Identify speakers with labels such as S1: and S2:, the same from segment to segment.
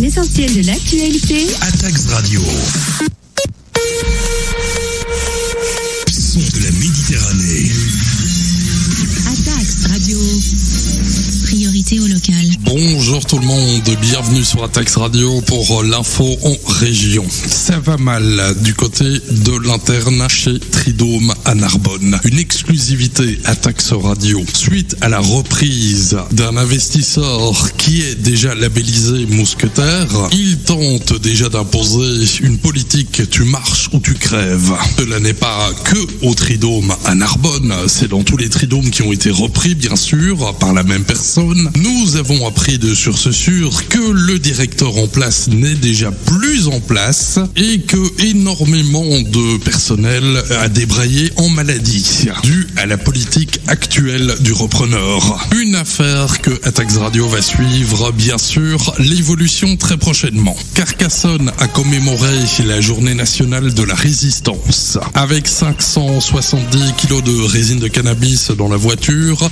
S1: L'essentiel de l'actualité.
S2: Atax Radio. Son de la Méditerranée.
S1: Atax Radio. Priorité au local.
S3: Bonjour tout le monde, bienvenue sur Atax Radio pour l'info en région. Ça va mal du côté de l'interne chez Tridome à Narbonne. Une exclusivité Atax Radio suite à la reprise d'un investisseur qui est déjà labellisé mousquetaire. Il tente déjà d'imposer une politique tu marches ou tu crèves. Cela n'est pas que au Tridome à Narbonne, c'est dans tous les Tridomes qui ont été repris bien sûr par la même personne. Nous avons appris de sources sûres que le directeur en place n'est déjà plus en place et que énormément de personnel a débraillé en maladie dû à la politique actuelle du repreneur. Une affaire que Atax Radio va suivre bien sûr l'évolution très prochainement. Carcassonne a commémoré la journée nationale de la résistance avec 570 kilos de résine de cannabis dans la voiture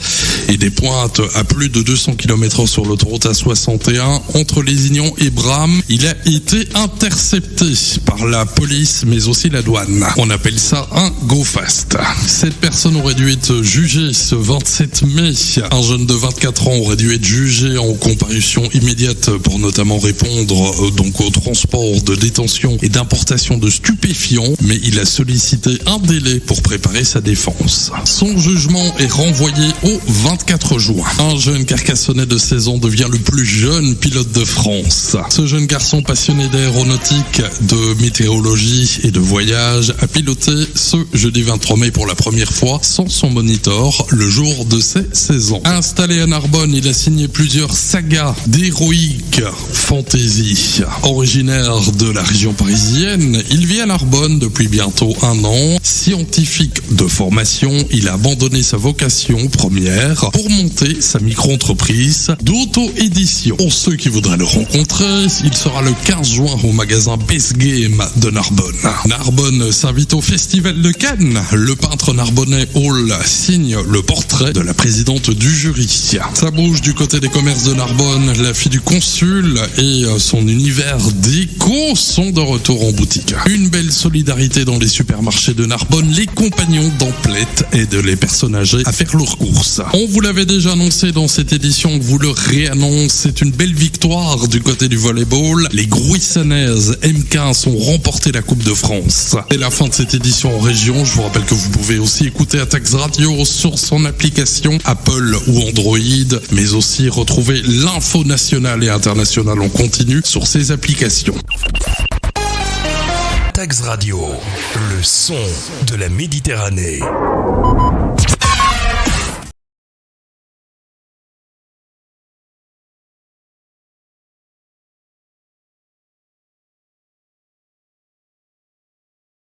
S3: et des pointes à plus de 200 km sur l'autoroute A61 entre Lézignan et Bram. Il a été intercepté par la police mais aussi la douane. On appelle ça un go fast. Cette personne aurait dû être jugée ce 27 mai. Un jeune de 24 ans aurait dû être jugé en comparution immédiate pour notamment répondre donc au transport de détention et d'importation de stupéfiants, mais il a sollicité un délai pour préparer sa défense. Son jugement est renvoyé au 24 juin. Un jeune carcassonnais de 16 ans devient le plus jeune pilote de France. Ce jeune garçon passionné d'aéronautique, de météorologie et de voyage a piloté ce jeudi 23 mai pour la première fois sans son monitor le jour de ses 16 ans. Installé à Narbonne, il a signé plusieurs sagas d'héroïque fantasy. Originaire de la région parisienne, il vit à Narbonne depuis bientôt un an. Scientifique de formation, il a abandonné sa vocation première pour monter sa micro-entreprise d'auto-édition. Pour ceux qui voudraient le rencontrer, il sera le 15 juin au magasin Best Game de Narbonne. Narbonne s'invite au Festival de Cannes. Le peintre narbonnais Hall signe le portrait de la présidente du jury. Ça bouge du côté des commerces de Narbonne. La fille du consul et son univers déco sont de retour en boutique. Une belle solidarité dans les supermarchés de Narbonne. Les compagnons d'Amplette aident les personnes âgées à faire leurs courses. On vous l'avait déjà annoncé dans cette édition, vous le réannonce, c'est une belle victoire du côté du volleyball. Les Grouissannaises M15 ont remporté la Coupe de France. C'est la fin de cette édition en région. Je vous rappelle que vous pouvez aussi écouter Atax Radio sur son application Apple ou Android, mais aussi retrouver l'info nationale et internationale en continu sur ces applications.
S2: Atax Radio, le son de la Méditerranée.